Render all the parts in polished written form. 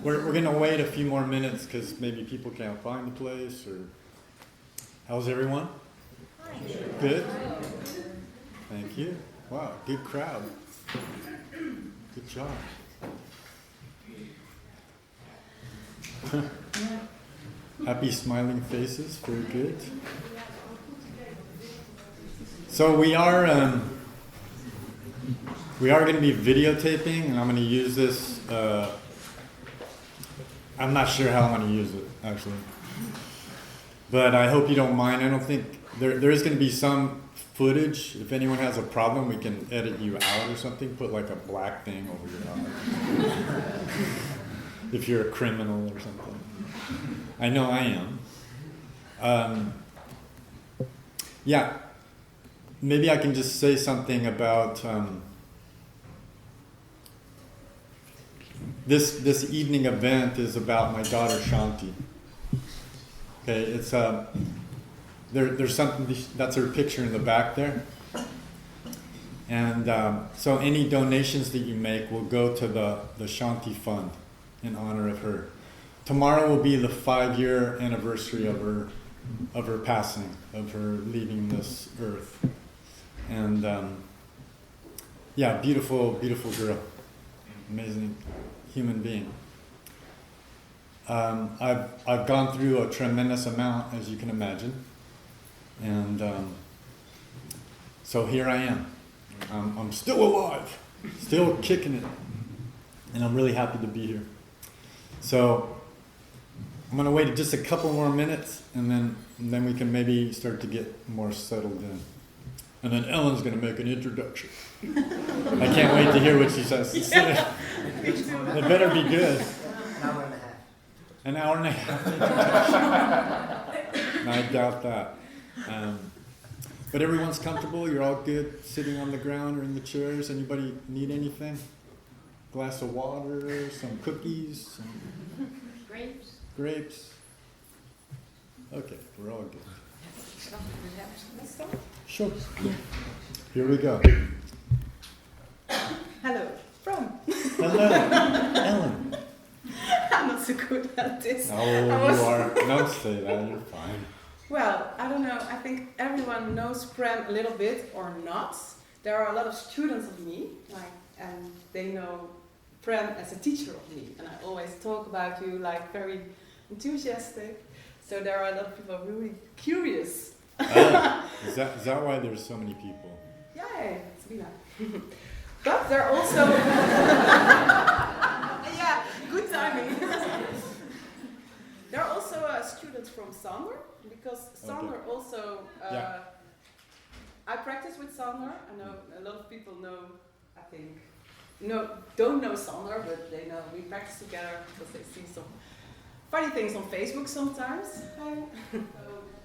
We're going to wait a few more minutes because maybe people can't find the place. Or how's everyone? Good? Thank you. Wow, good crowd. Good job. Happy smiling faces, very good. So we are going to be videotaping, and I'm going to use this. I'm not sure how I'm going to use it, actually. But I hope you don't mind. I don't think there is going to be some footage. If anyone has a problem, we can edit you out or something. Put like a black thing over your eye. If you're a criminal or something. I know I am. Yeah. Maybe I can just say something about this evening event is about my daughter Shanti. Okay, it's there's something that's her picture in the back there, and so any donations that you make will go to the Shanti Fund in honor of her. Tomorrow will be the 5-year anniversary of her passing, of her leaving this earth. And yeah, beautiful, beautiful girl, amazing human being. I've gone through a tremendous amount, as you can imagine, and so here I am. I'm still alive, still kicking it, and I'm really happy to be here. So I'm going to wait just a couple more minutes, and then we can maybe start to get more settled in. And then Ellen's going to make an introduction. I can't wait to hear what she says. Yeah. It better be good. An hour and a half. I doubt that. But everyone's comfortable. You're all good sitting on the ground or in the chairs. Anybody need anything? Glass of water, some cookies, some grapes. Okay, we're all good. Sure. Here we go. Hello, Prem. Hello, Ellen. I'm not so good at this. Oh, you are. Don't say that. You're fine. Well, I don't know. I think everyone knows Prem a little bit or not. There are a lot of students of me, and they know Prem as a teacher of me. And I always talk about you very enthusiastic. So there are a lot of people really curious. Is that why there's so many people? Yeah, it's Vina. But there are also yeah, good timing. There are also students from Sander, because Sander also. I practice with Sander. I know a lot of people know. I think don't know Sander, but they know we practice together because they see some funny things on Facebook sometimes.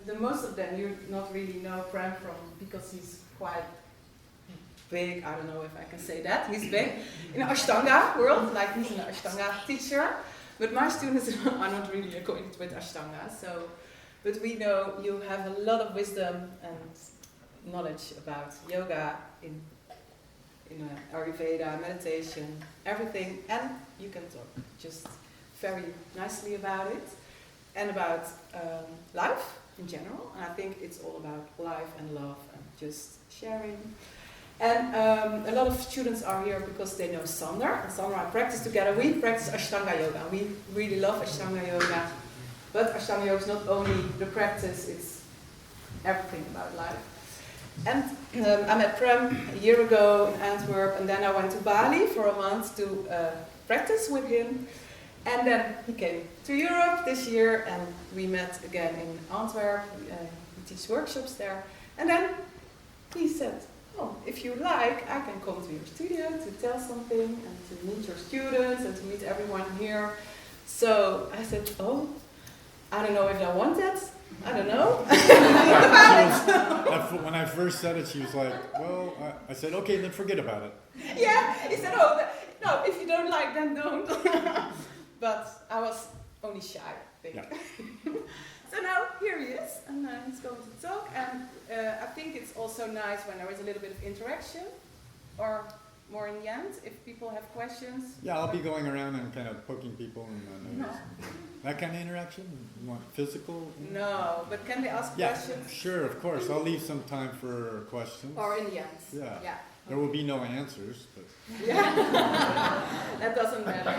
The most of them you not really know Prem from, because he's quite big. I don't know if I can say that. He's big in the Ashtanga world, he's an Ashtanga teacher. But my students are not really acquainted with Ashtanga. But we know you have a lot of wisdom and knowledge about yoga, in Ayurveda, meditation, everything, and you can talk just very nicely about it and about life in general. And I think it's all about life and love and just sharing. And a lot of students are here because they know Sander. And Sander and I practice together. We practice Ashtanga yoga. We really love Ashtanga yoga. But Ashtanga yoga is not only the practice, it's everything about life. And I met Prem a year ago in Antwerp, and then I went to Bali for a month to practice with him. And then he came to Europe this year, and we met again in Antwerp. He teaches workshops there. And then he said, oh, if you like, I can come to your studio to tell something and to meet your students and to meet everyone here. So I said, oh, I don't know if I want that. I don't know. When I first said it, she was like, well, I said, okay, then forget about it. Yeah, he said, oh, no, if you don't like, then don't. But I was only shy, I think. Yeah. So now, here he is, and he's going to talk. And I think it's also nice when there is a little bit of interaction. Or more in the end, if people have questions. Yeah, I'll be going around and kind of poking people and that kind of interaction. You want physical? No, but can they ask Yeah, questions? sure, of course. I'll leave some time for questions. Or in the end. Yeah. There will be no answers, but Yeah. That doesn't matter.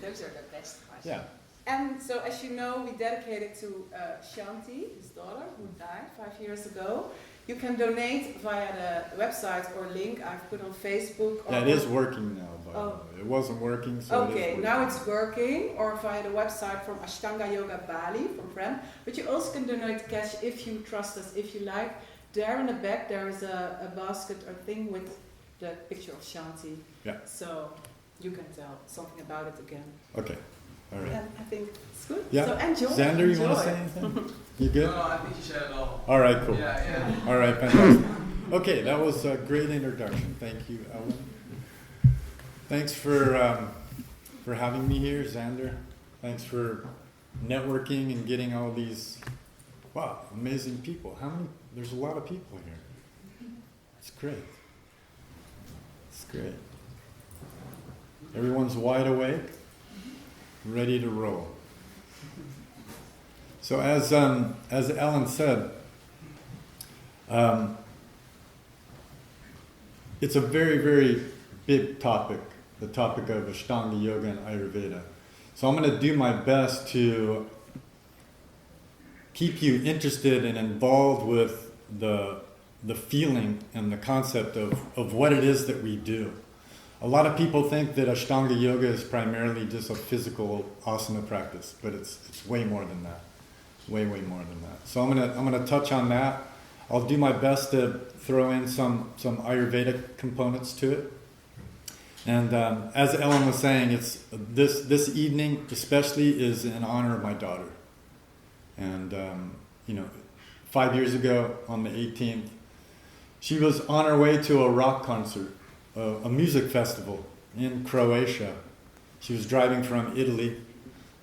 Those are the best questions. yeah. And so, as you know, we dedicated to Shanti, his daughter, who died 5 years ago. You can donate via the website or link I've put on Facebook. Or Yeah, it is working now, by the way. It wasn't working, so it is okay, working. now it's working, or via the website from Ashtanga Yoga Bali, from Prem. But you also can donate cash if you trust us, if you like. There in the back there is a basket or thing with the picture of Shanti. Yeah. So you can tell something about it again. Okay, all right. And I think it's good. Yeah. So enjoy. Xander, you enjoy. want to say anything? You good? No, I think you said it all. All right, cool. Yeah. All right, fantastic. Okay, that was a great introduction. Thank you, Ellen. Thanks for having me here, Xander. Thanks for networking and getting all these, wow, amazing people. How many? There's a lot of people here. It's great. It's great. Everyone's wide awake, ready to roll. So as Ellen said, it's a very, very big topic, the topic of Ashtanga Yoga and Ayurveda. So I'm going to do my best to keep you interested and involved with the feeling and the concept of what it is that we do. A lot of people think that Ashtanga Yoga is primarily just a physical asana practice, but it's way more than that. Way more than that. So I'm gonna touch on that. I'll do my best to throw in some Ayurvedic components to it. And as Ellen was saying, it's this evening especially is in honor of my daughter. And 5 years ago on the 18th, she was on her way to a rock concert, a music festival in Croatia. She was driving from Italy,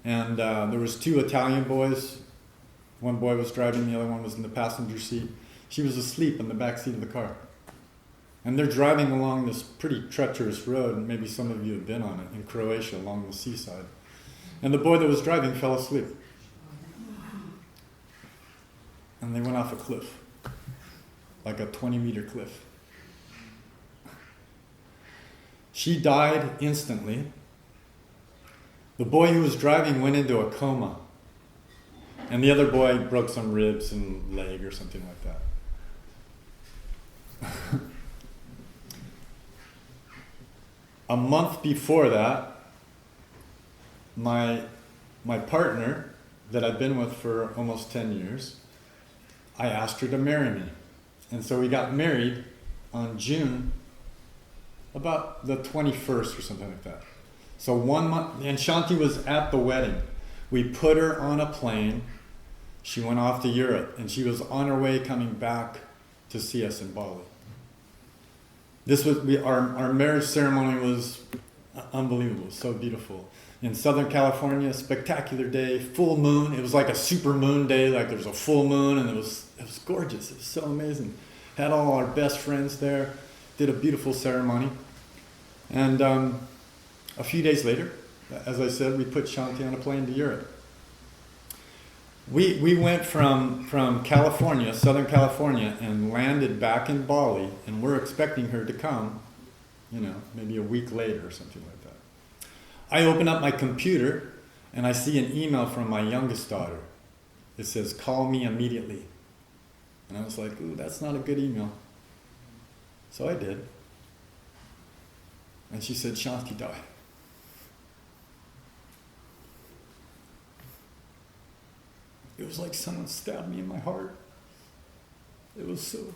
and there was 2 Italian boys. One boy was driving, the other one was in the passenger seat. She was asleep in the back seat of the car. And they're driving along this pretty treacherous road, and maybe some of you have been on it, in Croatia, along the seaside. And the boy that was driving fell asleep. And they went off a cliff, like a 20-meter cliff. She died instantly. The boy who was driving went into a coma. And the other boy broke some ribs and leg or something like that. A month before that, my partner that I've been with for almost 10 years, I asked her to marry me. And so we got married on June, about the 21st or something like that. So 1 month, and Shanti was at the wedding. We put her on a plane. She went off to Europe, and she was on her way coming back to see us in Bali. This was our marriage ceremony was unbelievable, so beautiful. In Southern California, spectacular day, full moon. It was like a super moon day, like there was a full moon, and it was gorgeous. It was so amazing. Had all our best friends there. Did a beautiful ceremony, and a few days later, as I said, we put Shanti on a plane to Europe. We went from California, Southern California, and landed back in Bali, and we're expecting her to come, maybe a week later or something like that. I open up my computer, and I see an email from my youngest daughter. It says, "Call me immediately." And I was like, ooh, that's not a good email. So I did. And she said, "Shanti died." It was like someone stabbed me in my heart. It was so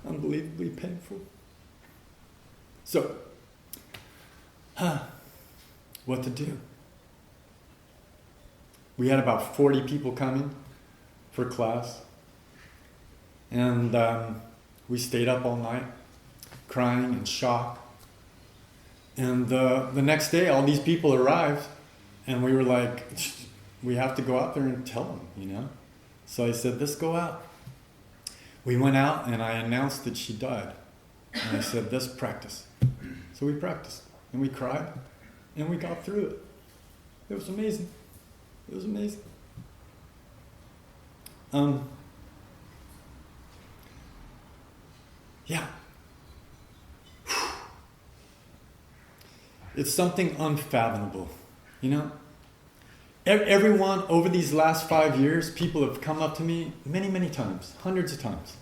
unbelievably painful. So, what to do? We had about 40 people coming for class. And we stayed up all night, crying in shock. And the next day, all these people arrived, and we were like, we have to go out there and tell them, So I said, let's go out. We went out, and I announced that she died. And I said, let's practice. So we practiced, and we cried, and we got through it. It was amazing. It was amazing. Yeah. It's something unfathomable, you know? Everyone over these last 5 years, people have come up to me many, many times, hundreds of times.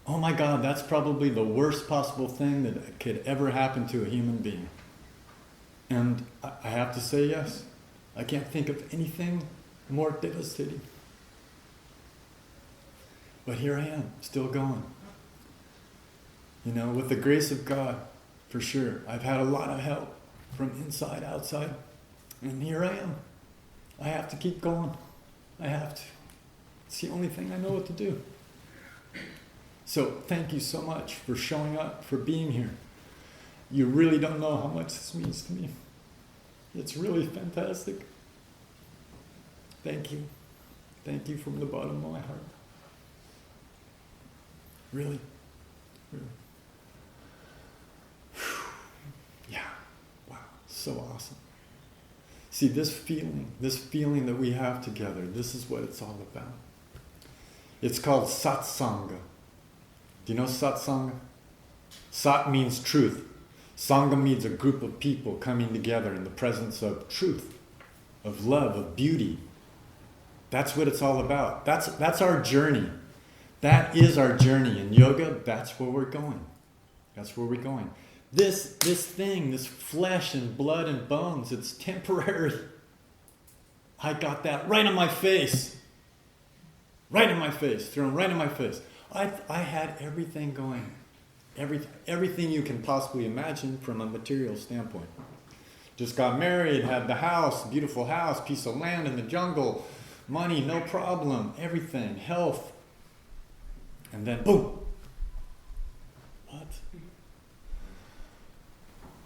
Oh my God, that's probably the worst possible thing that could ever happen to a human being. And I have to say yes. I can't think of anything more devastating. But here I am, still going. You know, with the grace of God, for sure. I've had a lot of help from inside, outside, and here I am. I have to keep going. I have to. It's the only thing I know what to do. So thank you so much for showing up, for being here. You really don't know how much this means to me. It's really fantastic. Thank you. Thank you from the bottom of my heart. Really. Really. Yeah. Wow. So awesome. See, this feeling that we have together, this is what it's all about. It's called Satsanga. Do you know Satsanga? Sat means truth. Sangha means a group of people coming together in the presence of truth, of love, of beauty. That's what it's all about. That's our journey. That is our journey. In yoga, that's where we're going. That's where we're going. This thing, this flesh and blood and bones, it's temporary. I got that right in my face. Right in my face. Thrown right in my face. I had everything going. Everything you can possibly imagine from a material standpoint. Just got married, had the house, beautiful house, piece of land in the jungle, money, no problem, everything, health. And then, boom. What?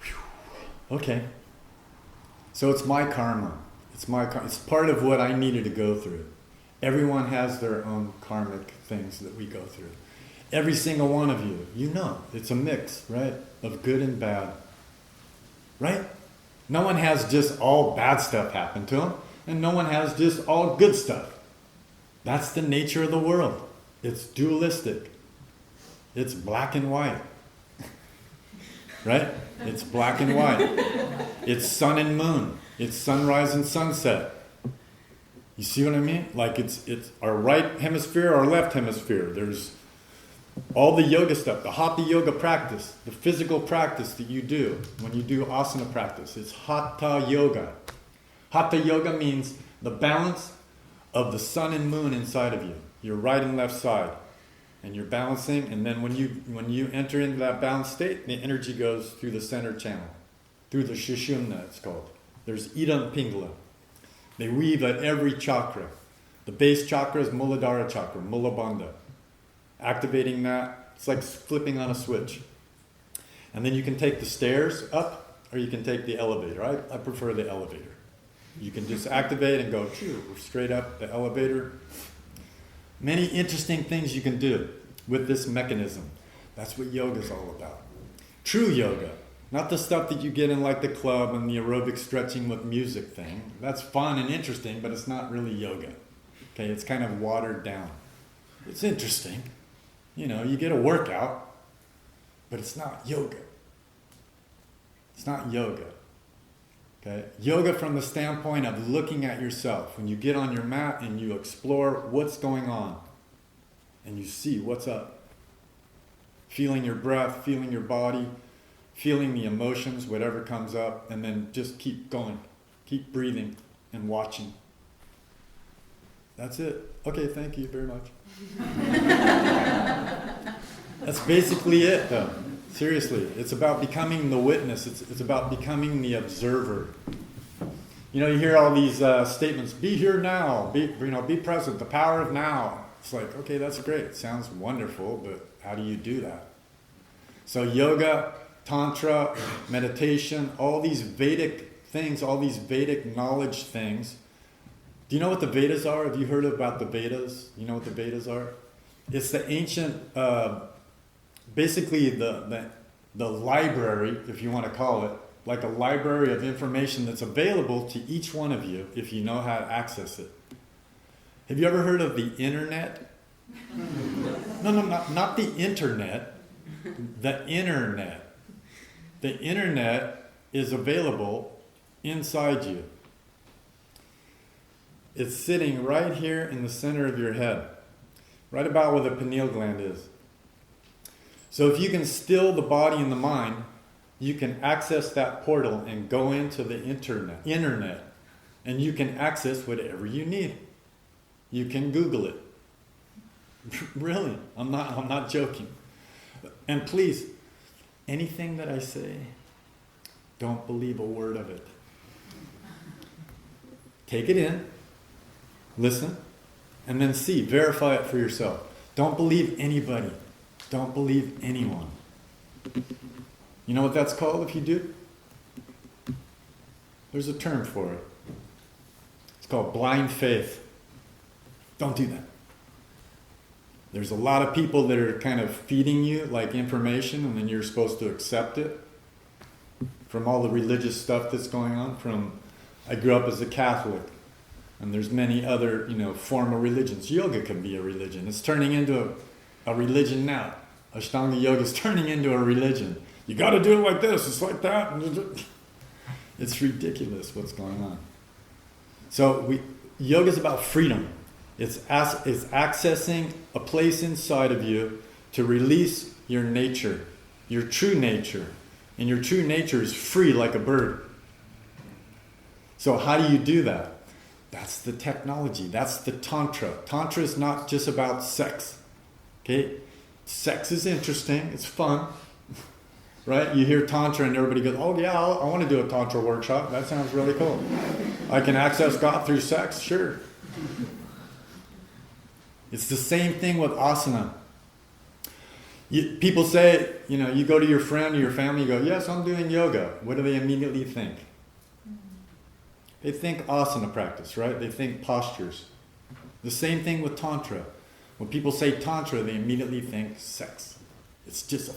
Whew. Okay. So it's my karma. It's part of what I needed to go through. Everyone has their own karmic things that we go through. Every single one of you, you know, it's a mix, right, of good and bad. Right? No one has just all bad stuff happen to them, and no one has just all good stuff. That's the nature of the world. It's dualistic. It's black and white. Right? It's black and white. It's sun and moon. It's sunrise and sunset. You see what I mean? Like it's our right hemisphere, our left hemisphere. There's all the yoga stuff, the hatha yoga practice, the physical practice that you do when you do asana practice. It's hatha yoga. Hatha yoga means the balance of the sun and moon inside of you, your right and left side. And you're balancing, and then when you enter into that balanced state, the energy goes through the center channel, through the Sushumna it's called. There's Idam Pingala. They weave at every chakra. The base chakra is Muladhara chakra, Mula Bandha. Activating that, it's like flipping on a switch. And then you can take the stairs up, or you can take the elevator. I prefer the elevator. You can just activate and go straight up the elevator. Many interesting things you can do with this mechanism. That's what yoga is all about. True yoga. Not the stuff that you get in like the club and the aerobic stretching with music thing. That's fun and interesting, but it's not really yoga. Okay, it's kind of watered down. It's interesting. You know, you get a workout, but it's not yoga. It's not yoga. Okay? Yoga from the standpoint of looking at yourself. When you get on your mat and you explore what's going on, and you see what's up. Feeling your breath, feeling your body, feeling the emotions, whatever comes up, and then just keep going. Keep breathing and watching. That's it. Okay, thank you very much. That's basically it, though. Seriously, it's about becoming the witness. It's about becoming the observer. You know, you hear all these statements, be here now, be present, the power of now. It's like, okay, that's great. It sounds wonderful, but how do you do that? So yoga, Tantra, meditation, all these Vedic things, all these Vedic knowledge things. Do you know what the Vedas are? Have you heard about the Vedas? You know what the Vedas are? It's the ancient, basically the the library, if you want to call it, like a library of information that's available to each one of you if you know how to access it. Have you ever heard of the internet? No, not the internet. The internet. The internet is available inside you. It's sitting right here in the center of your head, right about where the pineal gland is. So if you can still the body and the mind, you can access that portal and go into the internet, and you can access whatever you need. You can Google it. Really, I'm not joking. And please, anything that I say, don't believe a word of it. Take it in, listen, and then see, verify it for yourself. Don't believe anybody. Don't believe anyone. You know what that's called if you do? There's a term for it. It's called blind faith. Don't do that. There's a lot of people that are kind of feeding you like information, and then you're supposed to accept it from all the religious stuff that's going on. I grew up as a Catholic, and there's many other, formal religions. Yoga can be a religion. It's turning into a religion now. Ashtanga yoga is turning into a religion. You got to do it like this. It's like that. It's ridiculous what's going on. So yoga is about freedom. It's accessing a place inside of you to release your nature, your true nature. And your true nature is free like a bird. So how do you do that? That's the technology. That's the Tantra. Tantra is not just about sex. Okay? Sex is interesting. It's fun. Right? You hear Tantra and everybody goes, oh yeah, I want to do a Tantra workshop. That sounds really cool. I can access God through sex? Sure. It's the same thing with asana. People say, you go to your friend or your family, you go, yes, I'm doing yoga. What do they immediately think? They think asana practice, right? They think postures. The same thing with Tantra. When people say Tantra, they immediately think sex. It's just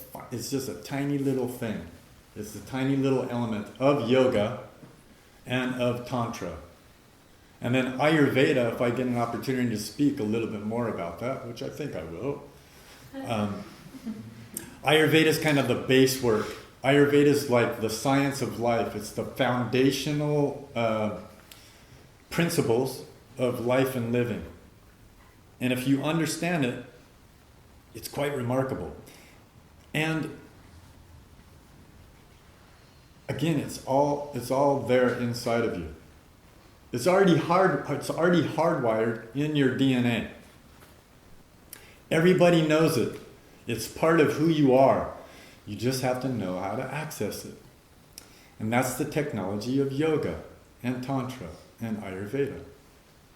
a tiny little thing. It's a tiny little element of yoga and of Tantra. And then Ayurveda, if I get an opportunity to speak a little bit more about that, which I think I will. Ayurveda is kind of the base work. Ayurveda is like the science of life. It's the foundational principles of life and living. And if you understand it, it's quite remarkable. And again, it's all there inside of you. It's already hardwired in your DNA. Everybody knows it. It's part of who you are. You just have to know how to access it. And that's the technology of yoga and Tantra and Ayurveda.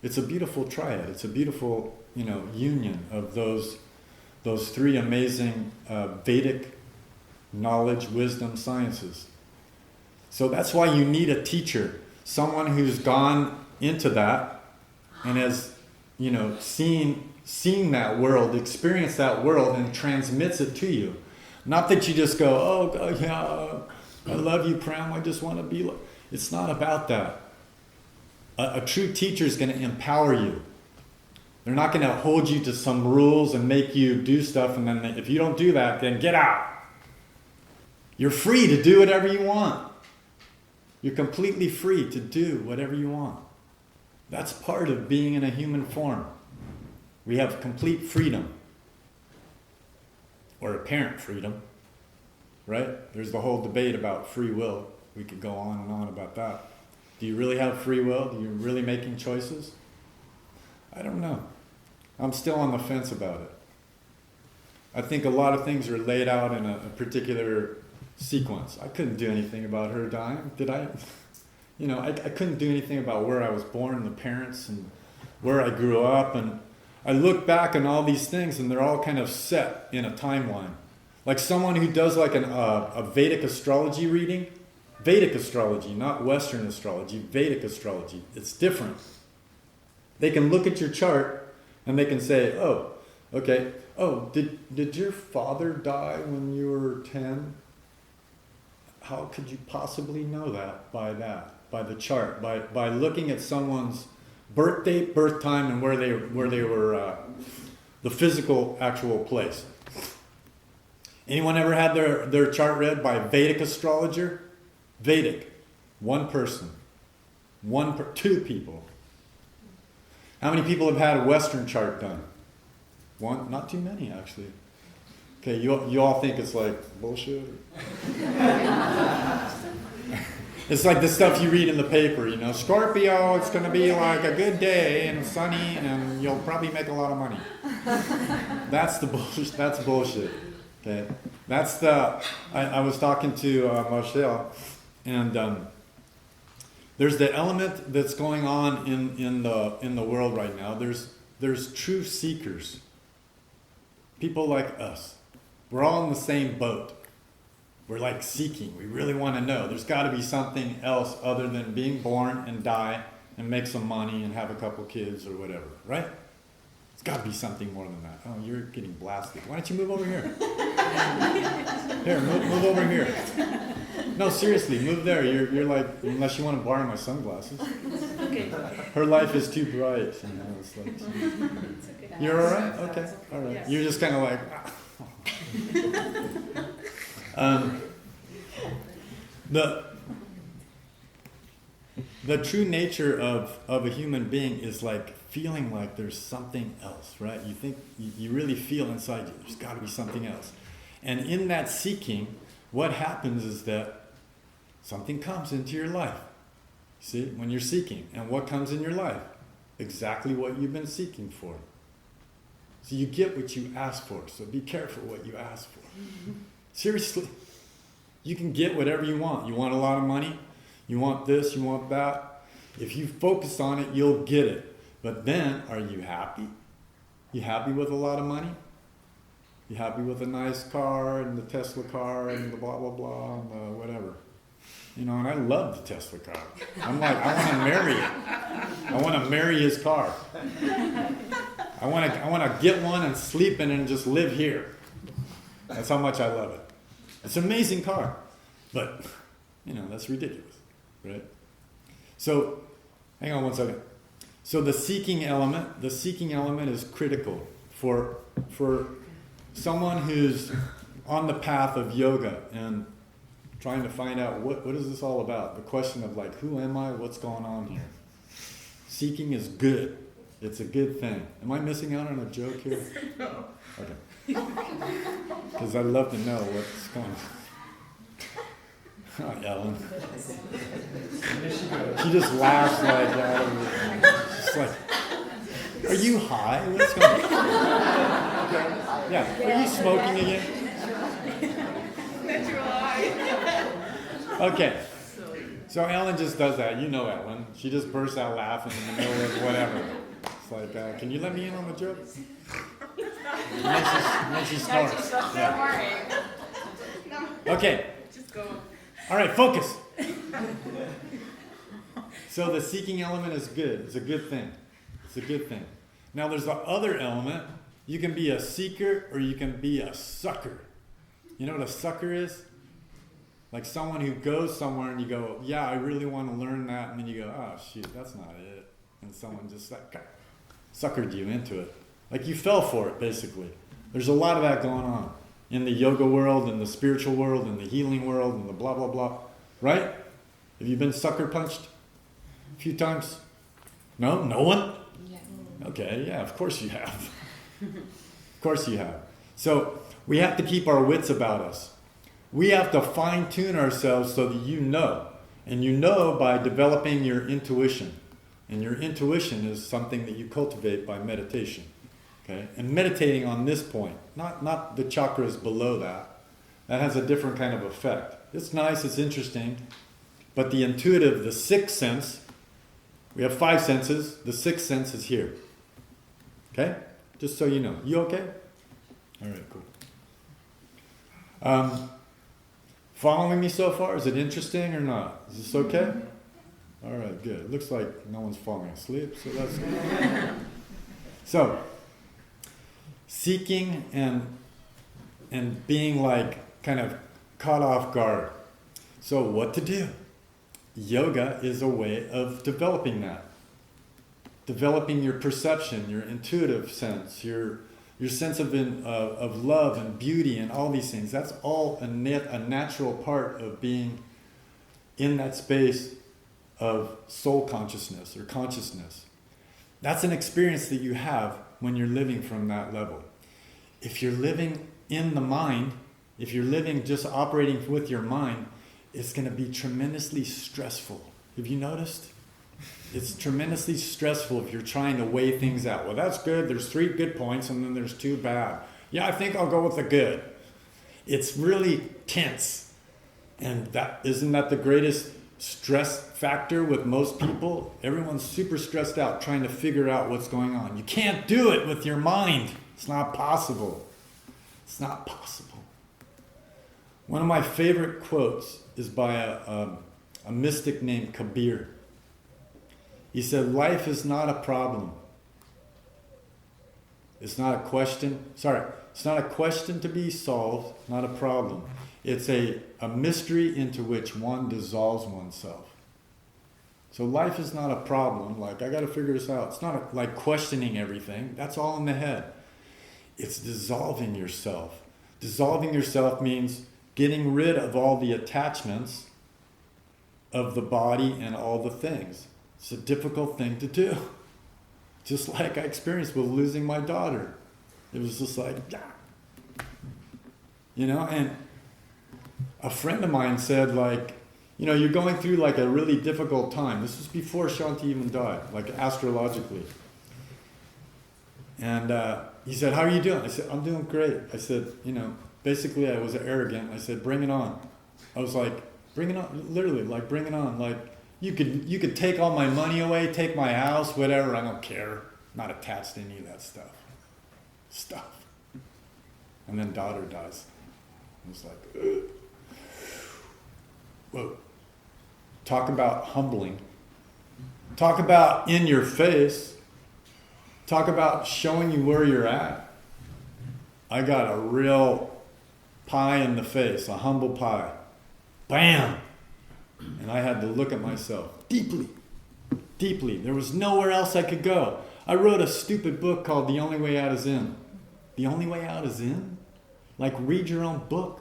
It's a beautiful triad. It's a beautiful, union of those three amazing Vedic knowledge, wisdom, sciences. So that's why you need a teacher, someone who's gone into that and has, seen that world, experienced that world, and transmits it to you. Not that you just go, oh yeah, I love you, Prem, I just want to be like. It's not about that. A true teacher is going to empower you. They're not going to hold you to some rules and make you do stuff, and then if you don't do that, then get out. You're free to do whatever you want. You're completely free to do whatever you want. That's part of being in a human form. We have complete freedom. Or apparent freedom. Right? There's the whole debate about free will. We could go on and on about that. Do you really have free will? Do you really making choices? I don't know. I'm still on the fence about it. I think a lot of things are laid out in a particular sequence. I couldn't do anything about her dying, did I? I couldn't do anything about where I was born, the parents, and where I grew up. And I look back on all these things, and they're all kind of set in a timeline. Like someone who does like a Vedic astrology reading. Vedic astrology, not Western astrology. Vedic astrology. It's different. They can look at your chart, and they can say, oh, okay, oh, did your father die when you were 10? how could you possibly know that? By the chart, by looking at someone's birth date, birth time, and where they were, the physical actual place. Anyone ever had their chart read by a Vedic astrologer? Vedic, one person, two people. How many people have had a Western chart done? One, not too many actually. Okay, you all think it's like bullshit? It's like the stuff you read in the paper, Scorpio, it's going to be like a good day and sunny and you'll probably make a lot of money. That's the bullshit. That's bullshit. Okay, that's I was talking to Marcel, and there's the element that's going on in the world right now. There's true seekers. People like us. We're all in the same boat. We're like seeking. We really want to know. There's got to be something else other than being born and die and make some money and have a couple kids or whatever, right? It's got to be something more than that. Oh, you're getting blasted. Why don't you move over here? Here, move over here. No, seriously, move there. You're like, unless you want to borrow my sunglasses. Okay. Her life is too bright. It's like, It's okay. you're all right? Okay, all right. Yes. You're just kind of like... The true nature of a human being is like feeling like there's something else, right? You think, you really feel inside you, there's got to be something else. And in that seeking, what happens is that something comes into your life. See, when you're seeking, and what comes in your life? Exactly what you've been seeking for. So you get what you ask for, so be careful what you ask for. Seriously, you can get whatever you want. You want a lot of money, you want this, you want that. If you focus on it, you'll get it. But then, are you happy? You happy with a lot of money? You happy with a nice car and the Tesla car and the blah, blah, blah, and the whatever? And I love the Tesla car. I'm like, I want to marry it. I want to marry his car. I want to get one and sleep in it and just live here. That's how much I love it. It's an amazing car. But, that's ridiculous, right? So, hang on one second. So the seeking element is critical for someone who's on the path of yoga and trying to find out what is this all about? The question of like, who am I? What's going on here? Seeking is good. It's a good thing. Am I missing out on a joke here? No. Okay. Because I'd love to know what's going on. Oh, Ellen. She just laughs like that. She's like, are you high? What's going on? Yeah. Are you smoking again? Natural eye. Okay. So Ellen just does that. You know Ellen. She just bursts out laughing in the middle of whatever. It's like, can you let me in on the joke? And then she snorts. Yeah. Okay. Just go. All right, focus. So the seeking element is good. It's a good thing. It's a good thing. Now there's the other element. You can be a seeker or you can be a sucker. You know what a sucker is? Like someone who goes somewhere and you go, yeah, I really want to learn that. And then you go, oh, shoot, that's not it. And someone just like suckered you into it. Like you fell for it, basically. There's a lot of that going on in the yoga world, in the spiritual world, in the healing world, in the blah, blah, blah. Right? Have you been sucker punched a few times? No? No one? Yeah. Okay, yeah, of course you have. Of course you have. So we have to keep our wits about us. We have to fine-tune ourselves so that you know. And you know by developing your intuition. And your intuition is something that you cultivate by meditation. Okay? And meditating on this point, not the chakras below that. That has a different kind of effect. It's nice, it's interesting. But the intuitive, the sixth sense, we have 5 senses. The sixth sense is here. Okay? Just so you know. You okay? All right, cool. Following me so far? Is it interesting or not? Is this okay? All right, good. It looks like no one's falling asleep, so that's good. So, seeking and being like kind of caught off guard. So what to do? Yoga is a way of developing that. Developing your perception, your intuitive sense, your sense of love and beauty and all these things. That's all a natural part of being in that space of soul consciousness or consciousness. That's an experience that you have when you're living from that level. If you're living in the mind, if you're living just operating with your mind, it's going to be tremendously stressful. Have you noticed? It's tremendously stressful if you're trying to weigh things out. Well, that's good. There's 3 good points and then there's 2 bad. Yeah, I think I'll go with the good. It's really tense. And isn't that the greatest stress factor with most people? Everyone's super stressed out trying to figure out what's going on. You can't do it with your mind. It's not possible. It's not possible. One of my favorite quotes is by a mystic named Kabir. He said, life is not a problem. It's not a question. It's not a question to be solved, not a problem. It's a mystery into which one dissolves oneself. So life is not a problem, like I got to figure this out. It's not like questioning everything. That's all in the head. It's dissolving yourself. Dissolving yourself means getting rid of all the attachments of the body and all the things. It's a difficult thing to do. Just like I experienced with losing my daughter. It was just like, and a friend of mine said, like, you're going through like a really difficult time. This was before Shanti even died, like astrologically. And he said, how are you doing? I said, I'm doing great. I said, basically I was arrogant. I said, bring it on. I was like, bring it on, literally, like, bring it on. Like, you could take all my money away, take my house, whatever, I don't care. I'm not attached to any of that stuff. And then daughter dies. I was like, ugh. Whoa. Talk about humbling. Talk about in your face. Talk about showing you where you're at. I got a real pie in the face, a humble pie. Bam! And I had to look at myself deeply. There was nowhere else I could go. I wrote a stupid book called The Only Way Out Is In. The only way out is in? Like, read your own book.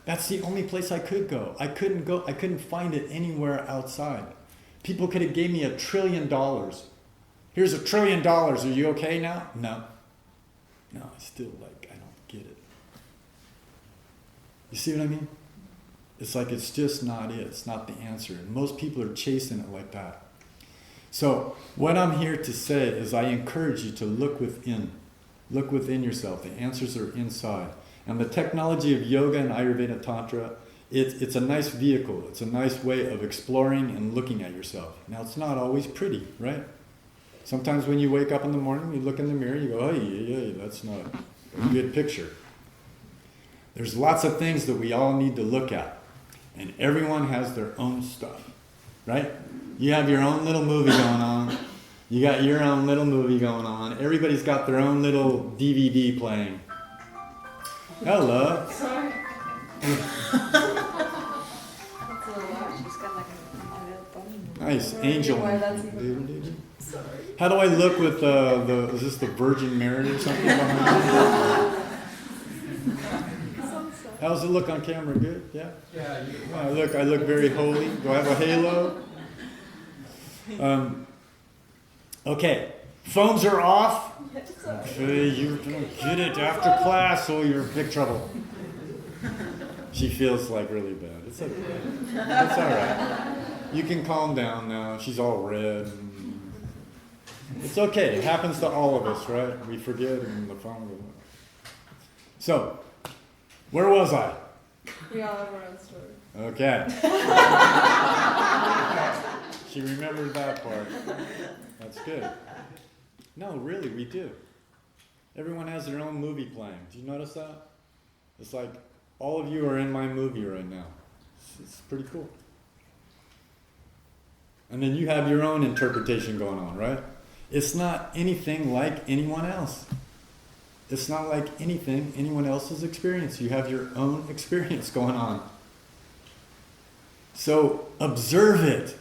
That's the only place I could go. I couldn't find it anywhere outside. People could have gave me $1 trillion. Here's $1 trillion. Are you okay now? No, I still, I don't get it. You see what I mean? It's like it's just not it. It's not the answer. And most people are chasing it like that. So what I'm here to say is I encourage you to look within. Look within yourself. The answers are inside. And the technology of yoga and Ayurveda and Tantra, it's a nice vehicle. It's a nice way of exploring and looking at yourself. Now, it's not always pretty, right? Sometimes when you wake up in the morning, you look in the mirror, you go, oh, yeah, that's not a good picture. There's lots of things that we all need to look at. And everyone has their own stuff, right? You have your own little movie going on. You got your own little movie going on. Everybody's got their own little DVD playing. Hello. Sorry. That's a little large. She's got like a little pony. Nice, angel. Why that's even- Sorry. How do I look with is this the Virgin Mary or something behind me? How's it look on camera? Good? Yeah? Yeah, I look very holy. Do I have a halo? Okay. Phones are off. Okay, you're gonna get it after class, or you're in big trouble. She feels like really bad. It's okay. It's all right. You can calm down now. She's all red. It's okay. It happens to all of us, right? We forget and the phone goes off. So, where was I? We all have our own story. Okay. She remembered that part. That's good. No, really, we do. Everyone has their own movie playing. Do you notice that? It's like all of you are in my movie right now. It's pretty cool. And then you have your own interpretation going on, right? It's not anything like anyone else. It's not like anything anyone else has experienced. You have your own experience going on. So observe it.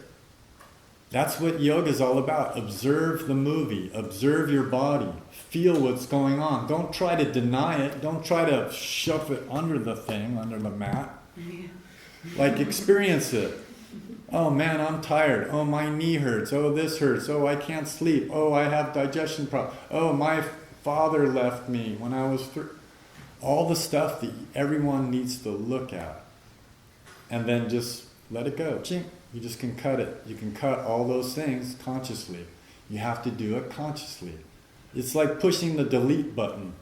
That's what yoga is all about. Observe the movie. Observe your body. Feel what's going on. Don't try to deny it. Don't try to shove it under the thing, under the mat. Like, experience it. Oh man, I'm tired. Oh, my knee hurts. Oh, this hurts. Oh, I can't sleep. Oh, I have digestion problems. Oh, my father left me when I was 3. All the stuff that everyone needs to look at. And then just let it go. Chink. You just can cut it. You can cut all those things consciously. You have to do it consciously. It's like pushing the delete button.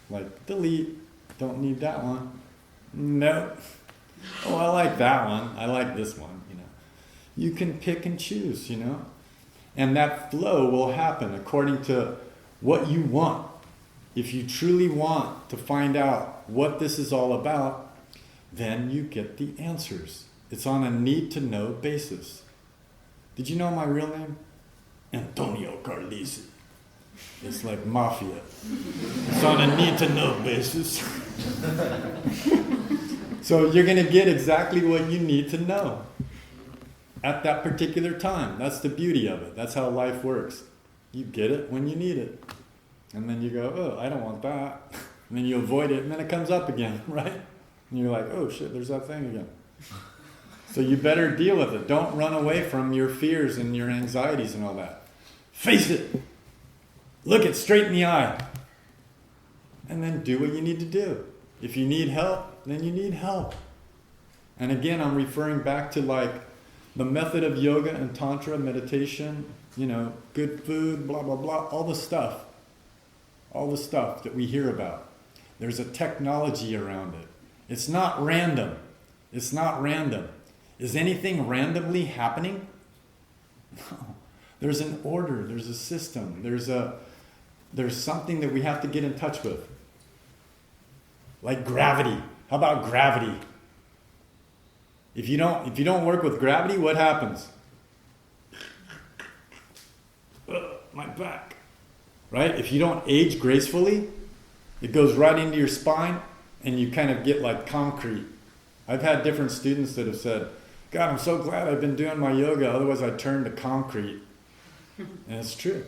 Like, delete. Don't need that one. Nope. Oh, I like that one. I like this one, you know. You can pick and choose, you know. And that flow will happen according to what you want. If you truly want to find out what this is all about, then you get the answers. It's on a need-to-know basis. Did you know my real name? Antonio Carlisi. It's like mafia. It's on a need-to-know basis. So you're going to get exactly what you need to know at that particular time. That's the beauty of it. That's how life works. You get it when you need it. And then you go, oh, I don't want that. And then you avoid it, and then it comes up again, right? And you're like, oh shit, there's that thing again. So you better deal with it. Don't run away from your fears and your anxieties and all that. Face it. Look it straight in the eye. And then do what you need to do. If you need help, then you need help. And again, I'm referring back to like the method of yoga and tantra, meditation, you know, good food, blah, blah, blah, all the stuff that we hear about. There's a technology around it. It's not random. It's not random. Is anything randomly happening? No. There's an order, there's a system, there's something that we have to get in touch with. Like gravity. How about gravity? If you don't work with gravity, what happens? My back. Right? If you don't age gracefully, it goes right into your spine and you kind of get like concrete. I've had different students that have said, God, I'm so glad I've been doing my yoga, otherwise I'd turn to concrete. And it's true.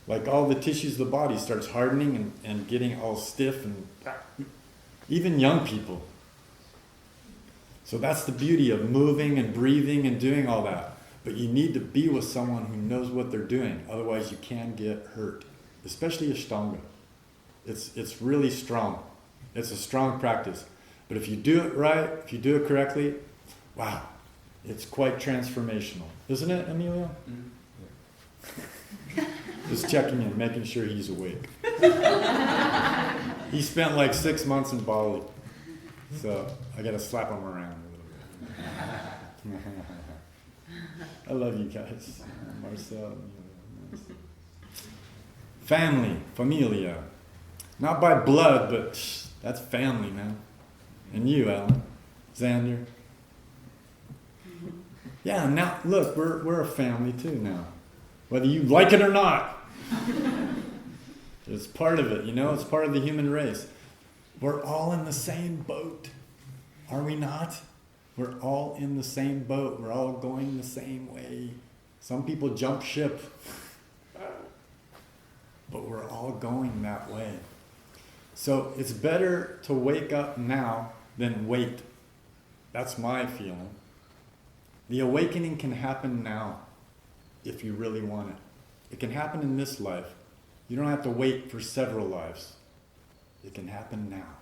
Like all the tissues of the body starts hardening and getting all stiff, and even young people. So that's the beauty of moving and breathing and doing all that. But you need to be with someone who knows what they're doing, otherwise you can get hurt. Especially Ashtanga. It's really strong. It's a strong practice. But if you do it right, if you do it correctly, wow, it's quite transformational. Isn't it, Emilio? Mm-hmm. Just checking in, making sure he's awake. He spent like 6 months in Bali. So I got to slap him around a little bit. I love you guys. Marcel. Family, familia. Not by blood, but that's family, man. And you, Alan, Xander. Yeah, now, look, we're a family too now. Whether you like it or not. It's part of it, you know? It's part of the human race. We're all in the same boat. Are we not? We're all in the same boat. We're all going the same way. Some people jump ship. But we're all going that way. So it's better to wake up now than wait. That's my feeling. The awakening can happen now if you really want it. It can happen in this life. You don't have to wait for several lives. It can happen now.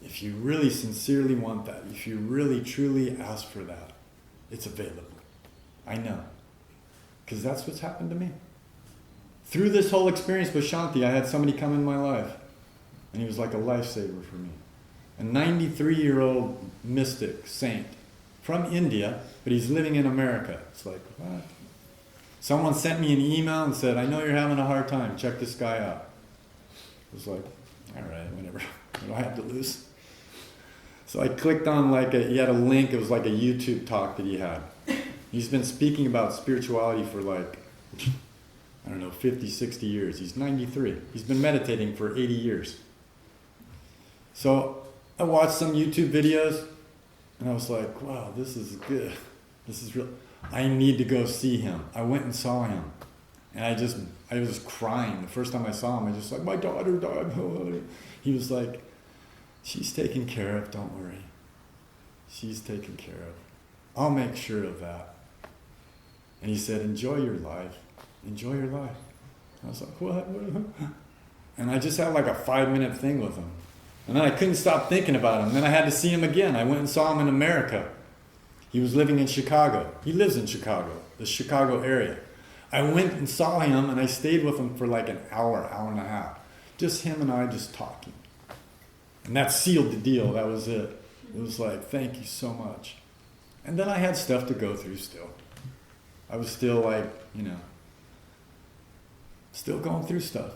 If you really sincerely want that, if you really truly ask for that, it's available. I know. Because that's what's happened to me. Through this whole experience with Shanti, I had somebody come in my life. And he was like a lifesaver for me. A 93-year-old mystic, saint, from India, but he's living in America. It's like, what? Someone sent me an email and said, I know you're having a hard time. Check this guy out. I was like, all right, whatever. What do I have to lose? So I clicked on he had a link. It was like a YouTube talk that he had. He's been speaking about spirituality for 50, 60 years. He's 93. He's been meditating for 80 years. So I watched some YouTube videos, And I was like, wow, this is good. This is real. I need to go see him. I went and saw him. And I was crying. The first time I saw him, I just like, my daughter died. He was like, she's taken care of, don't worry. She's taken care of. I'll make sure of that. And he said, enjoy your life. Enjoy your life. I was like, what? And I just had like a 5-minute thing with him. And then I couldn't stop thinking about him. Then I had to see him again. I went and saw him in America. He was living in Chicago. He lives in Chicago, the Chicago area. I went and saw him, and I stayed with him for like an hour, hour and a half. Just him and I just talking. And that sealed the deal. That was it. It was like, thank you so much. And then I had stuff to go through still. I was still like, still going through stuff,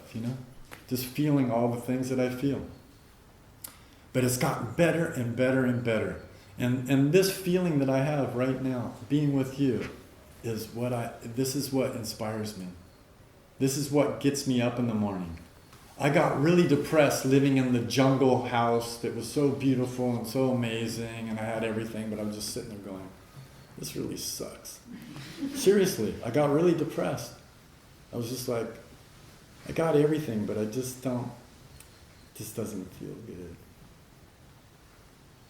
just feeling all the things that I feel. But it's gotten better and better and better. And this feeling that I have right now, being with you, is this is what inspires me. This is what gets me up in the morning. I got really depressed living in the jungle house that was so beautiful and so amazing, and I had everything, but I was just sitting there going, this really sucks. Seriously, I got really depressed. I was just like, I got everything, but it just doesn't feel good.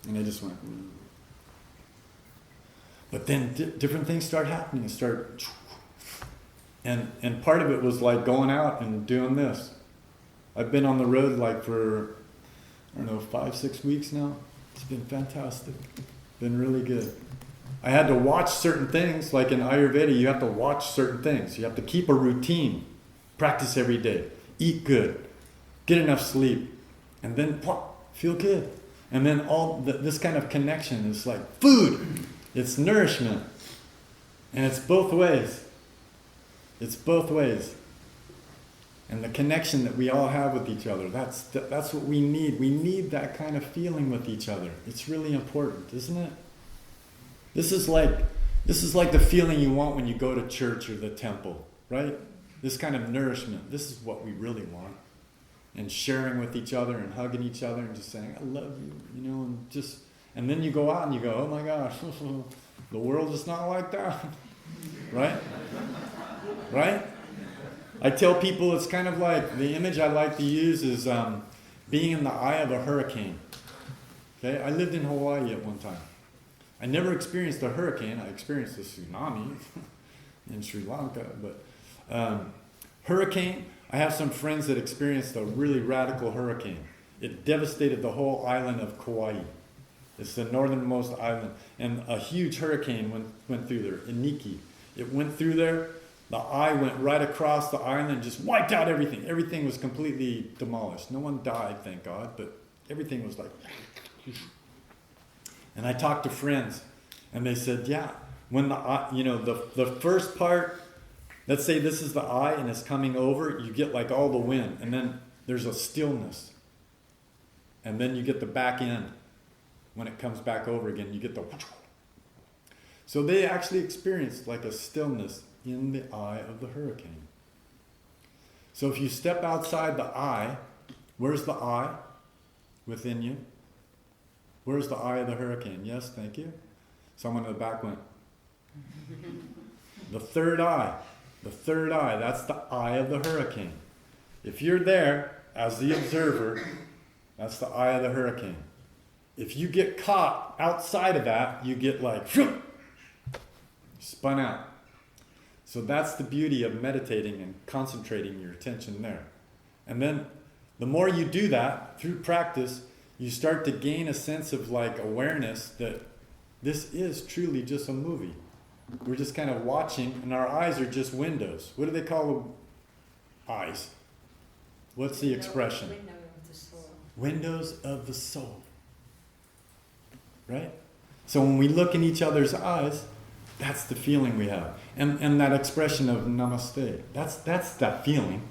And I just went, But then different things start happening. And part of it was like going out and doing this. I've been on the road like for, 5-6 weeks now. It's been fantastic. Been really good. I had to watch certain things, like in Ayurveda, you have to watch certain things. You have to keep a routine, practice every day, eat good, get enough sleep, and then feel good. And then this kind of connection is like food. It's nourishment. And it's both ways. It's both ways. And the connection that we all have with each other, that's what we need. We need that kind of feeling with each other. It's really important, isn't it? This is like the feeling you want when you go to church or the temple, right? This kind of nourishment. This is what we really want. And sharing with each other and hugging each other and just saying, I love you, and then you go out and you go, oh my gosh, the world is not like that, right? Right? I tell people it's kind of like, the image I like to use is being in the eye of a hurricane. Okay, I lived in Hawaii at one time. I never experienced a hurricane. I experienced a tsunami in Sri Lanka, but hurricane, I have some friends that experienced a really radical hurricane. It devastated the whole island of Kauai. It's the northernmost island. And a huge hurricane went through there, Iniki. It went through there. The eye went right across the island, just wiped out everything. Everything was completely demolished. No one died, thank God, but everything was like... And I talked to friends, and they said, yeah, when the first part, let's say this is the eye and it's coming over, you get like all the wind, and then there's a stillness. And then you get the back end. When it comes back over again, you get the... So they actually experienced like a stillness in the eye of the hurricane. So if you step outside the eye, where's the eye within you? Where's the eye of the hurricane? Yes, thank you. Someone in the back went. The third eye, that's the eye of the hurricane. If you're there as the observer, that's the eye of the hurricane. If you get caught outside of that, you get like, spun out. So that's the beauty of meditating and concentrating your attention there. And then the more you do that through practice, you start to gain a sense of like awareness that this is truly just a movie. We're just kind of watching, and our eyes are just windows. What do they call them? Eyes. What's the expression? Window of the soul. Windows of the soul. Right? So when we look in each other's eyes, that's the feeling we have. And that expression of namaste, that's that feeling.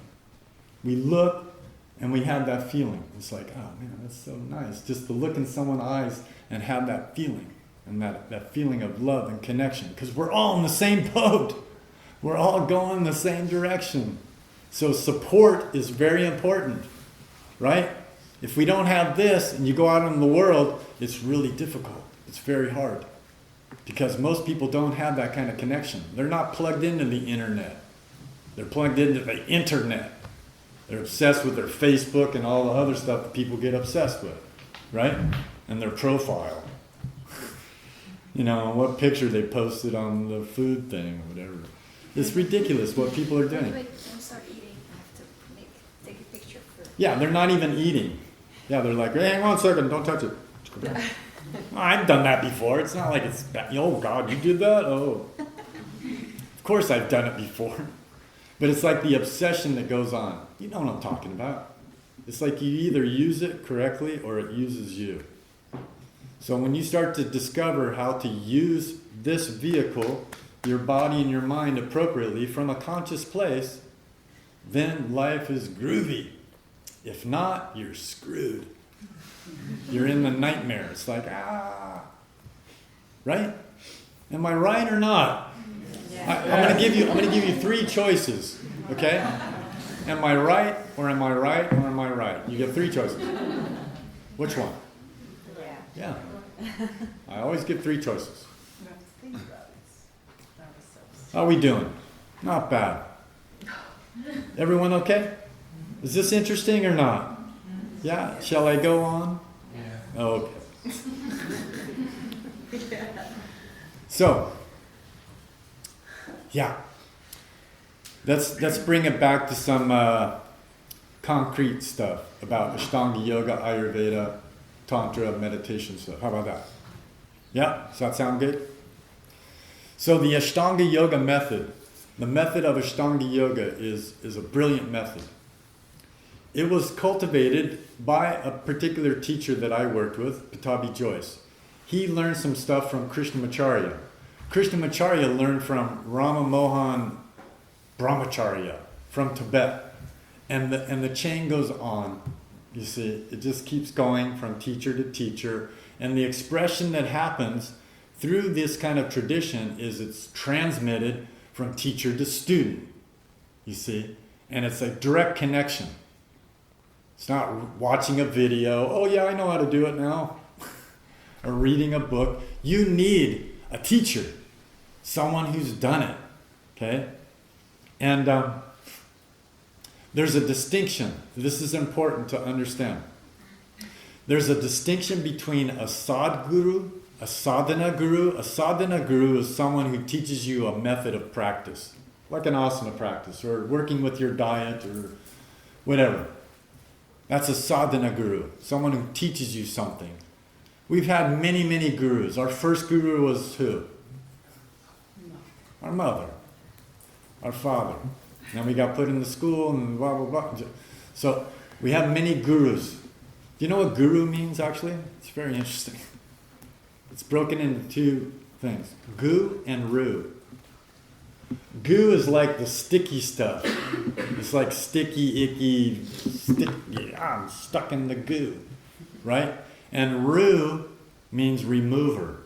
We look and we have that feeling. It's like, oh man, that's so nice. Just to look in someone's eyes and have that feeling. And that feeling of love and connection. Because we're all in the same boat. We're all going in the same direction. So support is very important. Right? If we don't have this and you go out in the world, it's really difficult. It's very hard. Because most people don't have that kind of connection. They're not plugged into the internet. They're plugged into the internet. They're obsessed with their Facebook and all the other stuff that people get obsessed with, right? And their profile. You know, what picture they posted on the food thing or whatever. It's ridiculous what people are doing. Wait, don't start eating. I have to take a picture first. Yeah, they're not even eating. Yeah, they're like, hey, hang on a second, don't touch it. I've done that before. It's not like it's bad. Oh, God, you did that? Oh. Of course I've done it before. But it's like the obsession that goes on. You know what I'm talking about. It's like you either use it correctly or it uses you. So when you start to discover how to use this vehicle, your body and your mind appropriately from a conscious place, then life is groovy. If not, you're screwed. You're in the nightmare. It's like, right? Am I right or not? Yeah. I'm going to give you three choices, okay? Am I right or am I right or am I right? You get three choices. Which one? Yeah. Yeah. I always give three choices. How are we doing? Not bad. Everyone okay? Is this interesting or not? Yeah? Shall I go on? Yeah. Okay. So, yeah. Let's bring it back to some concrete stuff about Ashtanga yoga, Ayurveda, Tantra, meditation stuff. How about that? Yeah? Does that sound good? So the Ashtanga yoga method, the method of Ashtanga yoga is a brilliant method. It was cultivated by a particular teacher that I worked with, Patabi Joyce. He learned some stuff from Krishnamacharya. Krishnamacharya learned from Rama Mohan Brahmacharya from Tibet. And the chain goes on. You see, it just keeps going from teacher to teacher. And the expression that happens through this kind of tradition is it's transmitted from teacher to student. You see? And it's a direct connection. It's not watching a video, oh yeah, I know how to do it now, or reading a book. You need a teacher, someone who's done it, okay? And there's a distinction. This is important to understand. There's a distinction between a sadguru, a sadhana guru. A sadhana guru is someone who teaches you a method of practice, like an asana practice, or working with your diet, or whatever. That's a sadhana guru, someone who teaches you something. We've had many, many gurus. Our first guru was who? Our mother, our father. Then we got put in the school and blah, blah, blah. So we have many gurus. Do you know what guru means, actually? It's very interesting. It's broken into two things, gu and ru. Goo is like the sticky stuff. It's like sticky, icky, I'm stuck in the goo, right? And ru means remover.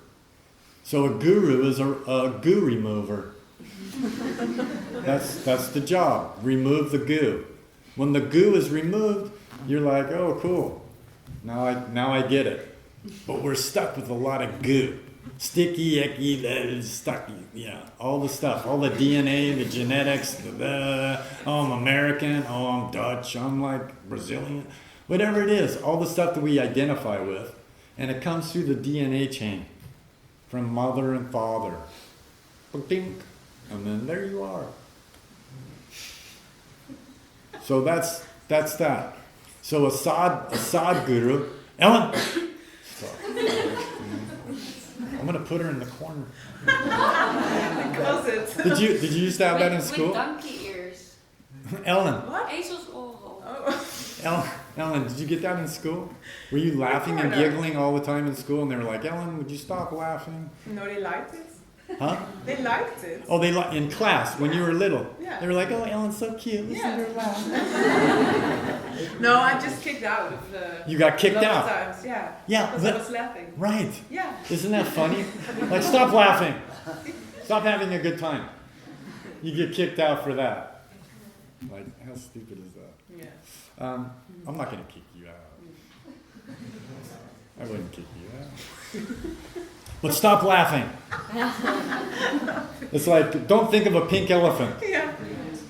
So a guru is a goo remover. That's the job, remove the goo. When the goo is removed, you're like, oh, cool. Now I get it. But we're stuck with a lot of goo. Sticky, icky, stucky, yeah, all the stuff, all the DNA, the genetics, oh, I'm American, oh, I'm Dutch, I'm like Brazilian, whatever it is, all the stuff that we identify with, and it comes through the DNA chain from mother and father, and then there you are. So that's that. So a sadguru, Ellen. I'm gonna put her in the corner. Did you used to have that in school? With donkey ears. Ellen. What? Ezelsoren. Oh. Ellen, did you get that in school? Were you laughing and giggling all the time in school, and they were like, Ellen, would you stop laughing? No, they liked it. Huh? They liked it. Oh, in class when you were little. Yeah. They were like, oh, Ellen's so cute. Listen to her laugh. No, I just kicked out of the. You got kicked out. Times, yeah. Yeah, Because I was laughing. Right. Yeah. Isn't that funny? Like, stop laughing. Stop having a good time. You get kicked out for that. Like, how stupid is that? Yeah. I'm not going to kick you out. I wouldn't kick you out. But stop laughing. It's like, don't think of a pink elephant. Yeah.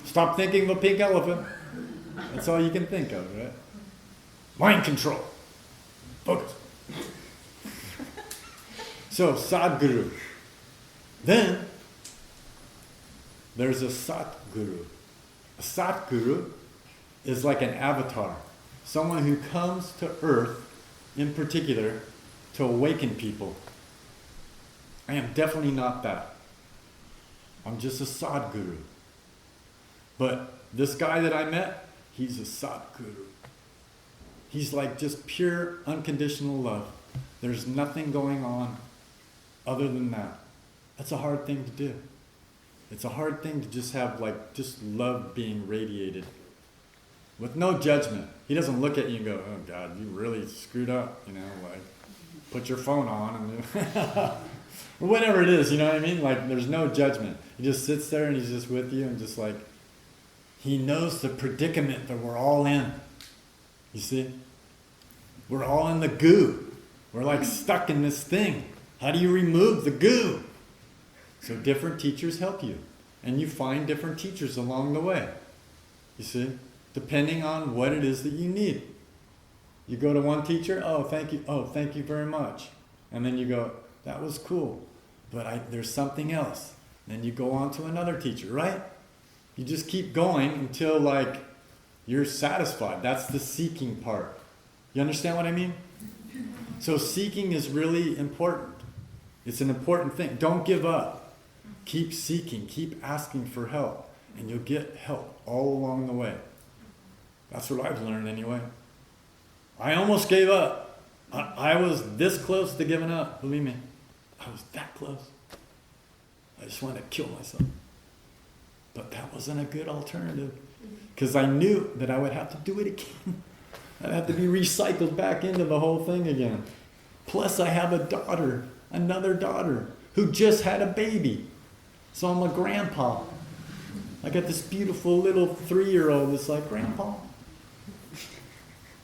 Stop thinking of a pink elephant. That's all you can think of, right? Mind control. Focus. So, Sadguru. Then, there's a Satguru. A Satguru is like an avatar. Someone who comes to earth, in particular, to awaken people. I am definitely not that. I'm just a Sadguru. But this guy that I met, he's a Satguru. He's like just pure, unconditional love. There's nothing going on other than that. That's a hard thing to do. It's a hard thing to just have like, just love being radiated. With no judgment. He doesn't look at you and go, oh God, you really screwed up, you know, like, put your phone on and or whatever it is, you know what I mean? Like, there's no judgment. He just sits there and he's just with you and just like, he knows the predicament that we're all in. You see? We're all in the goo. We're like stuck in this thing. How do you remove the goo? So different teachers help you. And you find different teachers along the way. You see? Depending on what it is that you need. You go to one teacher, oh, thank you very much. And then you go, that was cool, but there's something else. Then you go on to another teacher, right? You just keep going until like you're satisfied. That's the seeking part. You understand what I mean? So seeking is really important. It's an important thing. Don't give up. Keep seeking, keep asking for help, and you'll get help all along the way. That's what I've learned anyway. I almost gave up. I was this close to giving up, believe me. I was that close. I just wanted to kill myself. But that wasn't a good alternative. Because I knew that I would have to do it again. I'd have to be recycled back into the whole thing again. Plus I have a daughter, another daughter, who just had a baby. So I'm a grandpa. I got this beautiful little 3-year-old that's like, Grandpa.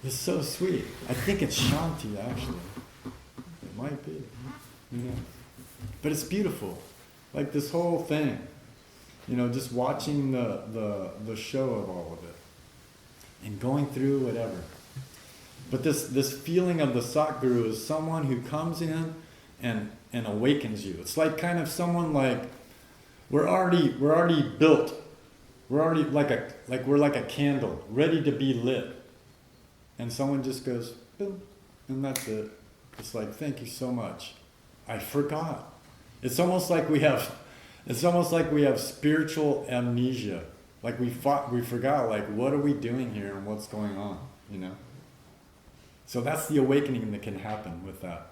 It's so sweet. I think it's Shanti, actually. It might be. You know. But it's beautiful. Like this whole thing. You know, just watching the show of all of it. And going through whatever. But this feeling of the Satguru is someone who comes in and awakens you. It's like kind of someone like, we're already built. We're already we're like a candle, ready to be lit. And someone just goes, boom, and that's it. It's like, thank you so much. I forgot. It's almost like we have spiritual amnesia. Like we forgot, like, what are we doing here and what's going on, you know? So that's the awakening that can happen with that.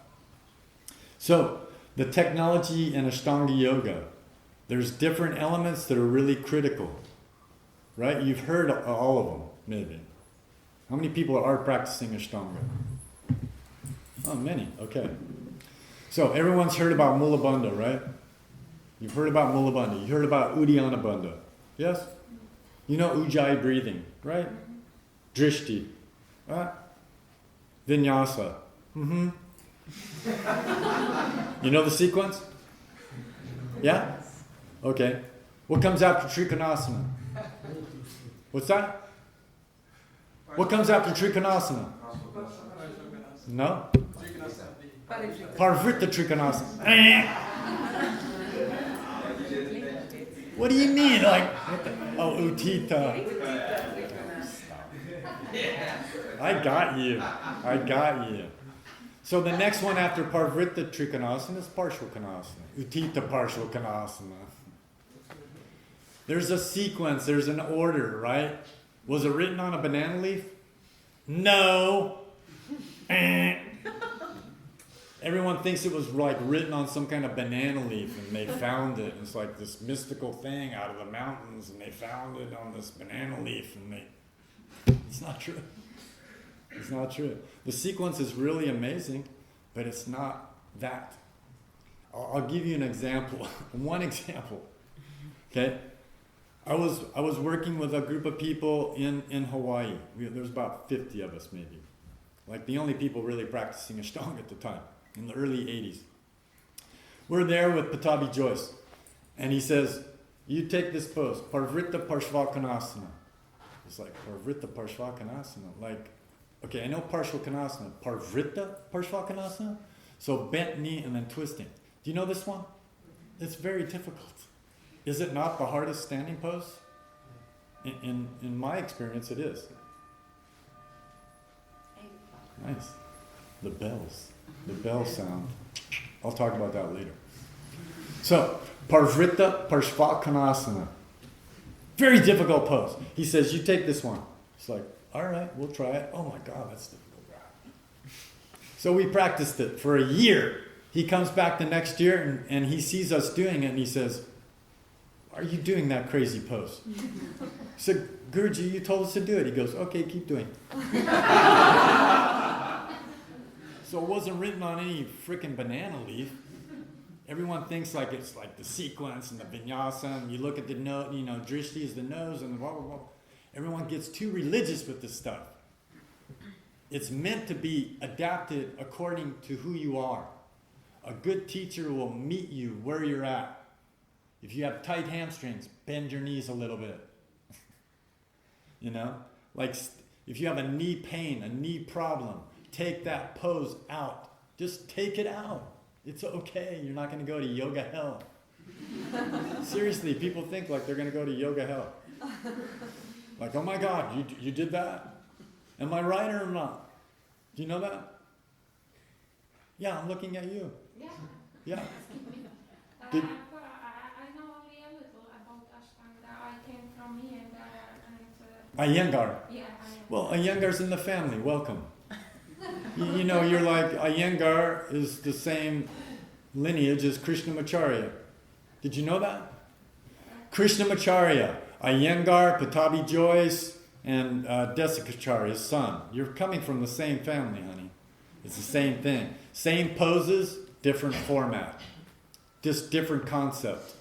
So the technology in Ashtanga yoga, there's different elements that are really critical, right? You've heard all of them, maybe. How many people are practicing Ashtanga? Oh, many, okay. So everyone's heard about Mula Bandha, right? You've heard about Mula Bandha. You heard about Uddiyana Bandha, yes? You know Ujjayi breathing, right? Drishti, right? Vinyasa. Mm-hmm. You know the sequence? Yeah? Okay. What comes after Trikonasana? What's that? What comes after Trikonasana? No? Parvrita Trikonasana. What do you mean? Like, oh, Uttita. I got you. So the next one after Parvrita Trikonasana is Parshvakonasana. Uttita Parshvakonasana. There's a sequence, there's an order, right? Was it written on a banana leaf? No. Everyone thinks it was like written on some kind of banana leaf and they found it. It's like this mystical thing out of the mountains and they found it on this banana leaf and it's not true. It's not true. The sequence is really amazing, but it's not that. I'll give you an example. One example. Okay? I was working with a group of people in Hawaii. There's about 50 of us maybe. Like the only people really practicing Ashtanga at the time, in the early 80s. We're there with Patabi Joyce. And he says, you take this pose, Parvrita Parshvakonasana. It's like, Parvrita Parshvakonasana. Like, okay, I know Parshvakonasana. Parvrita Parshvakonasana? So bent knee and then twisting. Do you know this one? It's very difficult. Is it not the hardest standing pose? In my experience, it is. Nice. The bells. The bell sound. I'll talk about that later. So, Parvrita Parshvakonasana. Very difficult pose. He says, you take this one. It's like, all right, we'll try it. Oh my God, that's difficult. So we practiced it for a year. He comes back the next year and he sees us doing it and he says, are you doing that crazy pose? I said, Guruji, you told us to do it. He goes, okay, keep doing it. So it wasn't written on any freaking banana leaf. Everyone thinks like it's like the sequence and the vinyasa, and you look at the nose, you know, drishti is the nose and blah, blah, blah. Everyone gets too religious with this stuff. It's meant to be adapted according to who you are. A good teacher will meet you where you're at. If you have tight hamstrings, bend your knees a little bit. You know? Like if you have a knee pain, a knee problem, take that pose out. Just take it out. It's okay. You're not going to go to yoga hell. Seriously, people think like they're going to go to yoga hell. Like, oh my God, you did that? Am I right or not? Do you know that? Yeah, I'm looking at you. Yeah. Yeah. I know only a little about Ashtanga. I came from Iyengar and Iyengar. yeah. Well, Iyengar's in the family. Welcome. You know, you're like, Iyengar is the same lineage as Krishnamacharya. Did you know that? Krishnamacharya, Iyengar, Patabi Joyce, and Desikacharya's son. You're coming from the same family, honey. It's the same thing. Same poses, different format. Just different concept.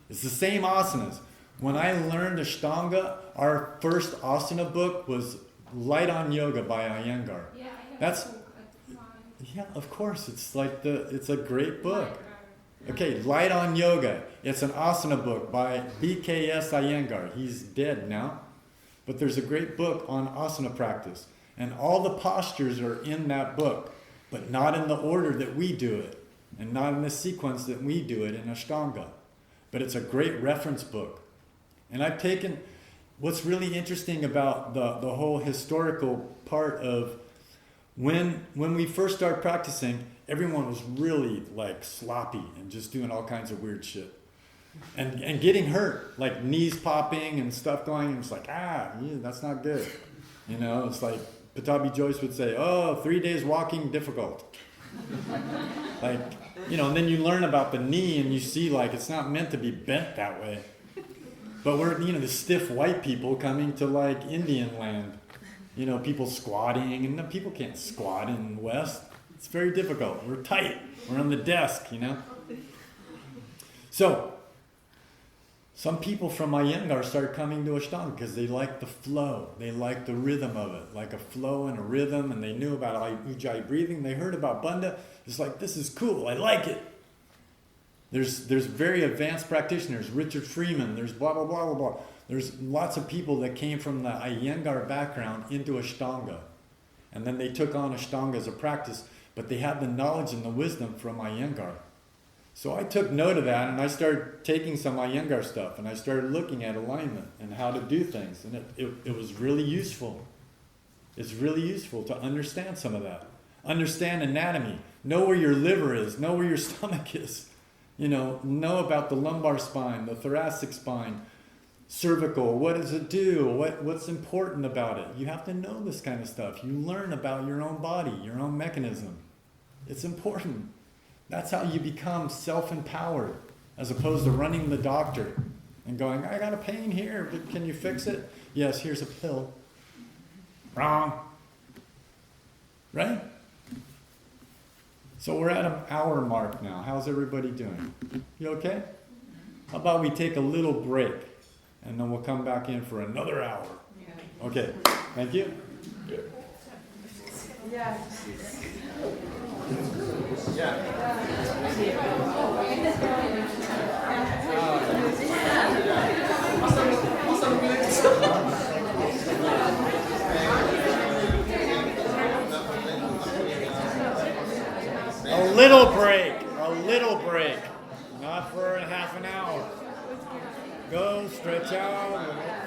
It's the same asanas. When I learned Ashtanga, our first asana book was Light on Yoga by Iyengar. Yeah, I have That's- a book at mine. Yeah, of course. It's a great book. Okay, Light on Yoga. It's an asana book by BKS Iyengar. He's dead now. But there's a great book on asana practice. And all the postures are in that book, but not in the order that we do it, and not in the sequence that we do it in Ashtanga. But it's a great reference book. And I've taken, what's really interesting about the whole historical part of when we first started practicing, everyone was really like sloppy and just doing all kinds of weird shit. And getting hurt, like knees popping and stuff going, and it's like, that's not good. You know, it's like Patabi Joyce would say, 3 days walking difficult. Like, you know, and then you learn about the knee and you see like it's not meant to be bent that way. But we're, you know, the stiff white people coming to like Indian land. You know, people squatting, and people can't squat in the West. It's very difficult. We're tight. We're on the desk, you know. So, some people from Iyengar started coming to Ashtanga because they liked the flow. They liked the rhythm of it, like a flow and a rhythm, and they knew about Ujjayi breathing. They heard about Bandha. It's like, this is cool. I like it. There's very advanced practitioners. Richard Freeman. There's blah, blah, blah, blah, blah. There's lots of people that came from the Iyengar background into Ashtanga. And then they took on Ashtanga as a practice, but they had the knowledge and the wisdom from Iyengar. So I took note of that, and I started taking some Iyengar stuff, and I started looking at alignment and how to do things, and it was really useful. It's really useful to understand some of that. Understand anatomy. Know where your liver is. Know where your stomach is. You know about the lumbar spine, the thoracic spine, cervical. What does it do? What's important about it? You have to know this kind of stuff. You learn about your own body, your own mechanism. It's important. That's how you become self-empowered, as opposed to running the doctor and going, I got a pain here, but can you fix it? Yes, here's a pill. Wrong. Right? So we're at an hour mark now. How's everybody doing? You okay? How about we take a little break, and then we'll come back in for another hour. Yeah. Okay, thank you. Yeah. Yeah. A little break, not for half an hour. Go, stretch out.